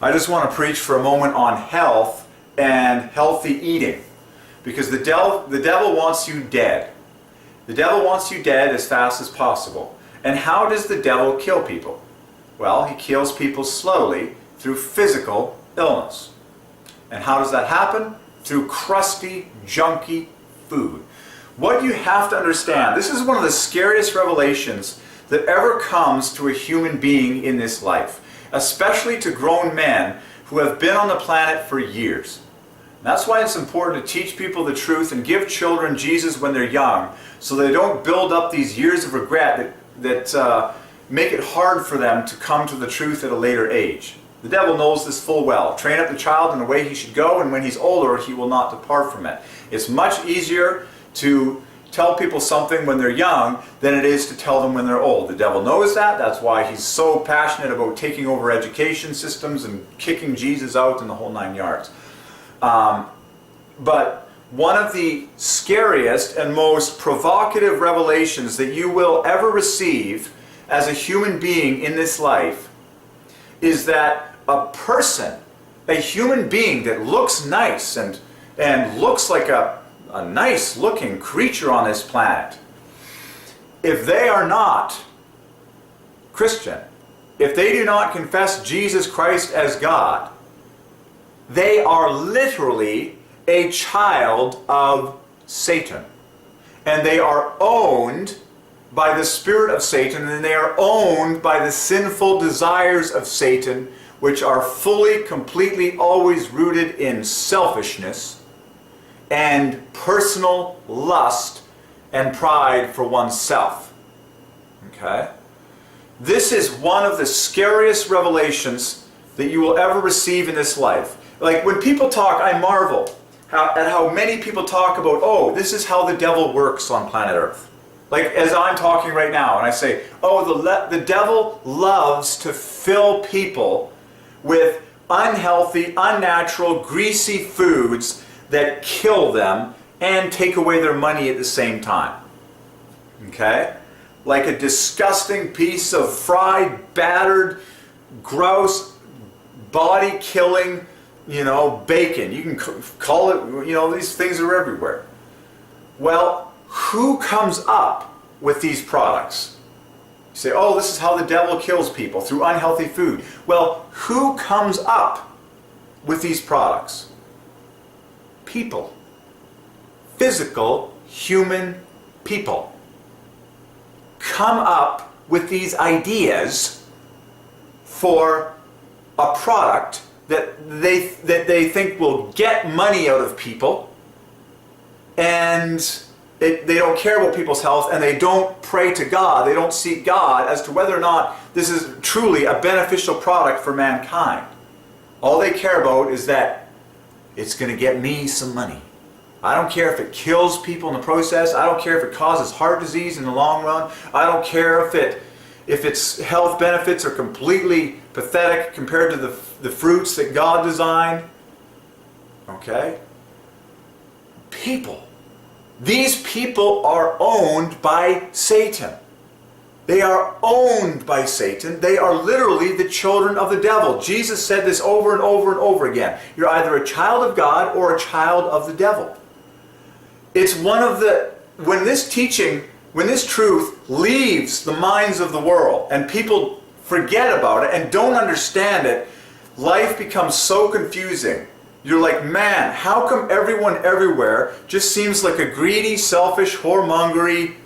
I just want to preach for a moment on health and healthy eating. Because the devil wants you dead. The devil wants you dead as fast as possible. And how does the devil kill people? Well, he kills people slowly through physical illness. And how does that happen? Through crusty, junky food. What you have to understand, this is one of the scariest revelations that ever comes to a human being in this life, especially to grown men who have been on the planet for years. And that's why it's important to teach people the truth and give children Jesus when they're young, so they don't build up these years of regret that make it hard for them to come to the truth at a later age. The devil knows this full well. Train up the child in the way he should go, and when he's older, he will not depart from it. It's much easier to tell people something when they're young than it is to tell them when they're old. The devil knows that. That's why he's so passionate about taking over education systems and kicking Jesus out and the whole 9 yards. But one of the scariest and most provocative revelations that you will ever receive as a human being in this life is that a person, a human being that looks nice and looks like a nice looking creature on this planet, if they are not Christian, if they do not confess Jesus Christ as God, they are literally a child of Satan. And they are owned by the spirit of Satan, and they are owned by the sinful desires of Satan, which are fully, completely, always rooted in selfishness and personal lust and pride for oneself. Okay? This is one of the scariest revelations that you will ever receive in this life. Like when people talk, I marvel at how many people talk about, oh, this is how the devil works on planet Earth. Like as I'm talking right now, and I say, oh, the devil loves to fill people with unhealthy, unnatural, greasy foods that kill them and take away their money at the same time. Okay? Like a disgusting piece of fried, battered, gross, body-killing, bacon. You can call it, these things are everywhere. Well, who comes up with these products? You say, oh, this is how the devil kills people, through unhealthy food. Well, who comes up with these products? People. Physical, human people. Come up with these ideas for a product that they think will get money out of people, and they don't care about people's health, and they don't pray to God. They don't seek God as to whether or not this is truly a beneficial product for mankind. All they care about is that it's going to get me some money. I don't care if it kills people in the process. I don't care if it causes heart disease in the long run. I don't care if its health benefits are completely pathetic compared to the fruits that God designed. Okay? People. These people are owned by Satan. They are owned by Satan. They are literally the children of the devil. Jesus said this over and over and over again. You're either a child of God or a child of the devil. It's one of the, when this truth leaves the minds of the world and people forget about it and don't understand it, life becomes so confusing. You're like, man, how come everyone everywhere just seems like a greedy, selfish, whoremongery,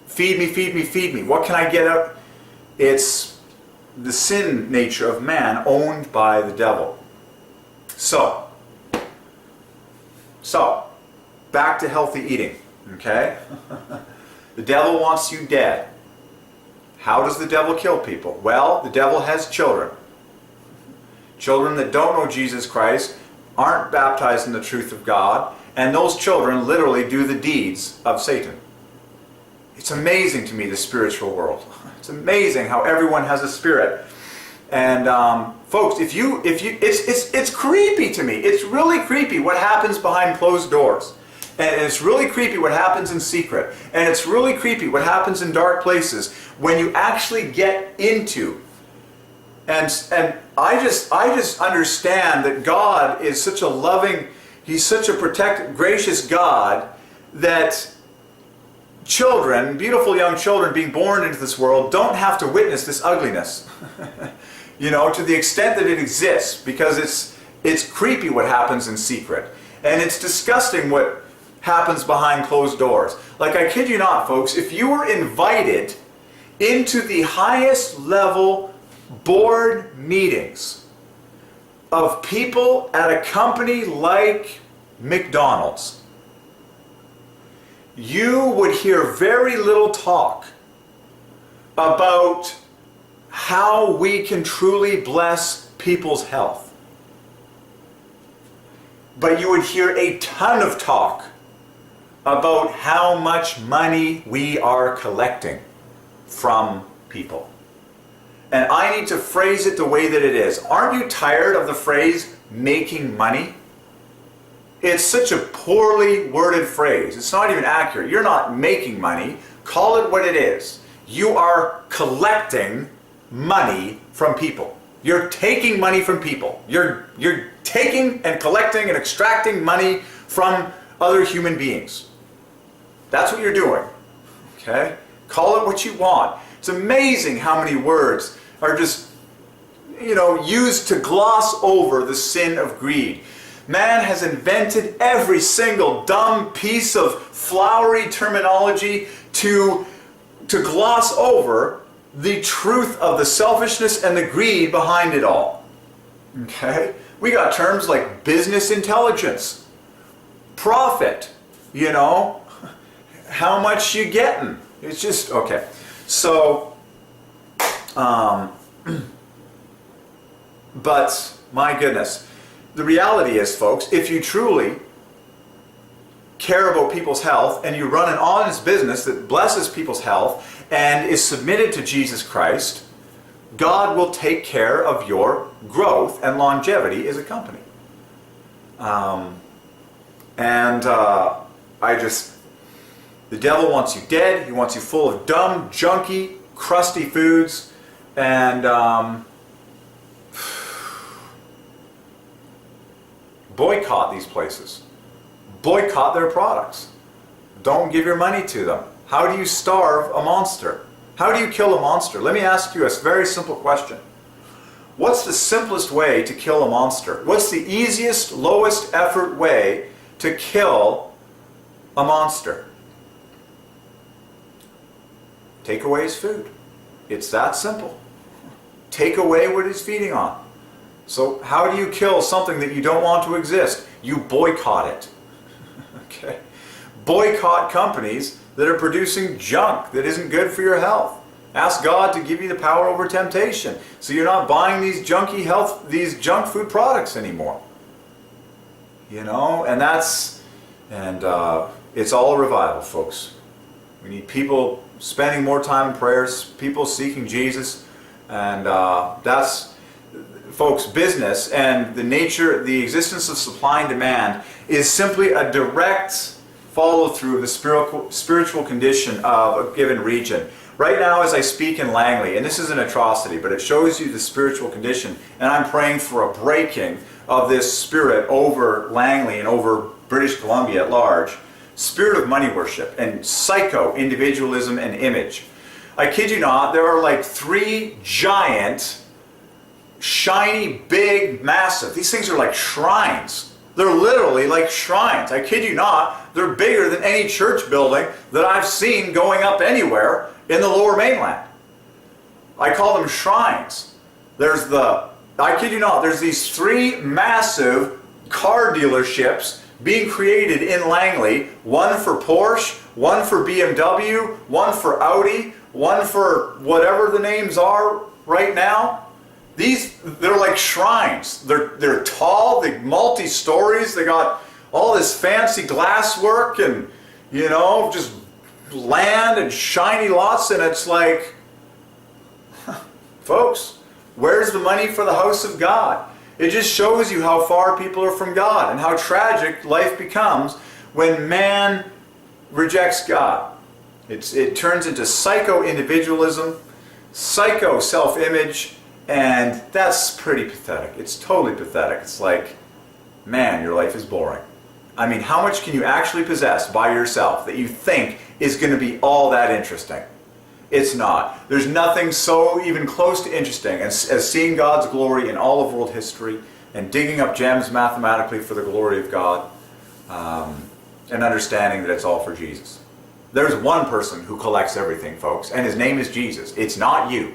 feed me, feed me, feed me. What can I get out? It's the sin nature of man owned by the devil. So, back to healthy eating, okay? The devil wants you dead. How does the devil kill people? Well, the devil has children. Children that don't know Jesus Christ, aren't baptized in the truth of God, and those children literally do the deeds of Satan. It's amazing to me, the spiritual world. It's amazing how everyone has a spirit. And folks, it's creepy to me. It's really creepy what happens behind closed doors. And it's really creepy what happens in secret. And it's really creepy what happens in dark places when you actually get into And I just understand that God is such a loving, He's such a gracious God, that children, beautiful young children being born into this world, don't have to witness this ugliness. You know, to the extent that it exists, because it's creepy what happens in secret. And it's disgusting what happens behind closed doors. Like, I kid you not, folks, if you were invited into the highest level board meetings of people at a company like McDonald's, you would hear very little talk about how we can truly bless people's health. But you would hear a ton of talk about how much money we are collecting from people. And I need to phrase it the way that it is. Aren't you tired of the phrase making money? It's such a poorly worded phrase. It's not even accurate. You're not making money. Call it what it is. You are collecting money from people. You're taking money from people. You're taking and collecting and extracting money from other human beings. That's what you're doing. Okay? Call it what you want. It's amazing how many words are just, used to gloss over the sin of greed. Man has invented every single dumb piece of flowery terminology to gloss over the truth of the selfishness and the greed behind it all. Okay? We got terms like business intelligence, profit, how much you getting. It's just, okay. So, but my goodness, the reality is, folks, if you truly care about people's health and you run an honest business that blesses people's health and is submitted to Jesus Christ, God will take care of your growth and longevity as a company. The devil wants you dead. He wants you full of dumb, junky, crusty foods, and boycott these places. Boycott their products. Don't give your money to them. How do you starve a monster? How do you kill a monster? Let me ask you a very simple question. What's the simplest way to kill a monster? What's the easiest, lowest effort way to kill a monster? Take away his food. It's that simple. Take away what he's feeding on. So how do you kill something that you don't want to exist? You boycott it. Okay? Boycott companies that are producing junk that isn't good for your health. Ask God to give you the power over temptation, so you're not buying these junk food products anymore. And it's all a revival, folks. We need people spending more time in prayers, people seeking Jesus, and that's, folks, business and the existence of supply and demand is simply a direct follow-through of the spiritual condition of a given region. Right now, as I speak in Langley, and this is an atrocity, but it shows you the spiritual condition, and I'm praying for a breaking of this spirit over Langley and over British Columbia at large. Spirit of money worship and psycho-individualism and image. I kid you not, there are like 3 giant, shiny, big, massive, these things are like shrines. They're literally like shrines. I kid you not, they're bigger than any church building that I've seen going up anywhere in the Lower Mainland. I call them shrines. I kid you not, there's these 3 massive car dealerships being created in Langley, one for Porsche, one for BMW, one for Audi, one for whatever the names are right now. They're like shrines. They're tall, they're multi-stories, they got all this fancy glass work and, just land and shiny lots, and it's like, folks, where's the money for the house of God? It just shows you how far people are from God and how tragic life becomes when man rejects God. It turns into psycho-individualism, psycho-self-image, And that's pretty pathetic. It's totally pathetic. It's like, man, your life is boring. I mean, how much can you actually possess by yourself that you think is going to be all that interesting? It's not. There's nothing so even close to interesting as seeing God's glory in all of world history and digging up gems mathematically for the glory of God, and understanding that it's all for Jesus. There's one person who collects everything, folks, and his name is Jesus. It's not you.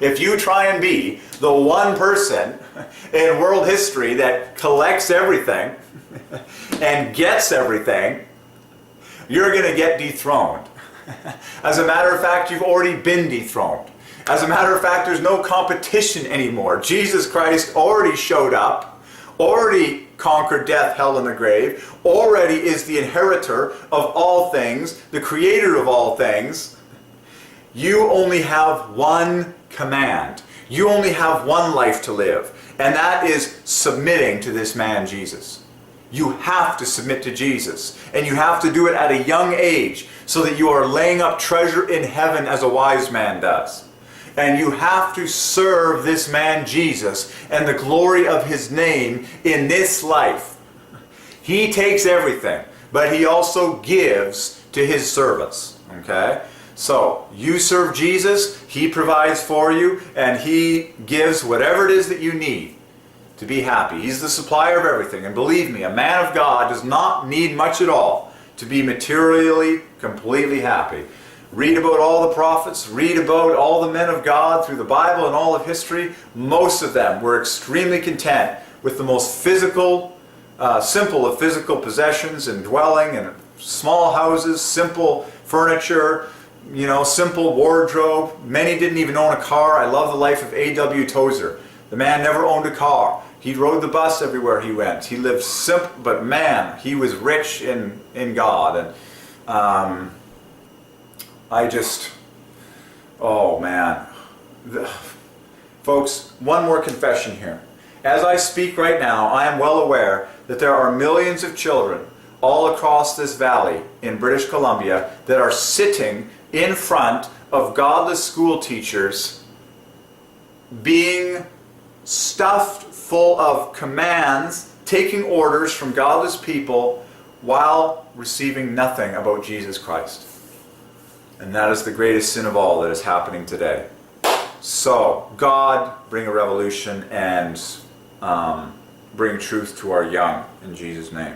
If you try and be the one person in world history that collects everything and gets everything, you're going to get dethroned. As a matter of fact, you've already been dethroned. As a matter of fact, there's no competition anymore. Jesus Christ already showed up, already conquered death, hell, and the grave, already is the inheritor of all things, the creator of all things. You only have one command. You only have one life to live, and that is submitting to this man Jesus. You have to submit to Jesus, and you have to do it at a young age so that you are laying up treasure in heaven as a wise man does. And you have to serve this man Jesus and the glory of his name in this life. He takes everything, but he also gives to his servants. Okay? So, you serve Jesus, he provides for you, and he gives whatever it is that you need to be happy. He's the supplier of everything. And believe me, a man of God does not need much at all to be materially completely happy. Read about all the prophets, read about all the men of God through the Bible and all of history. Most of them were extremely content with the most simple of physical possessions and dwelling and small houses, simple furniture, simple wardrobe. Many didn't even own a car. I love the life of A.W. Tozer. The man never owned a car. He rode the bus everywhere he went. He lived simple, but man, he was rich in God. And oh man. Folks, one more confession here. As I speak right now, I am well aware that there are millions of children all across this valley in British Columbia that are sitting in front of godless school teachers being stuffed full of commands, taking orders from godless people while receiving nothing about Jesus Christ. And that is the greatest sin of all that is happening today. So, God, bring a revolution and bring truth to our young in Jesus' name.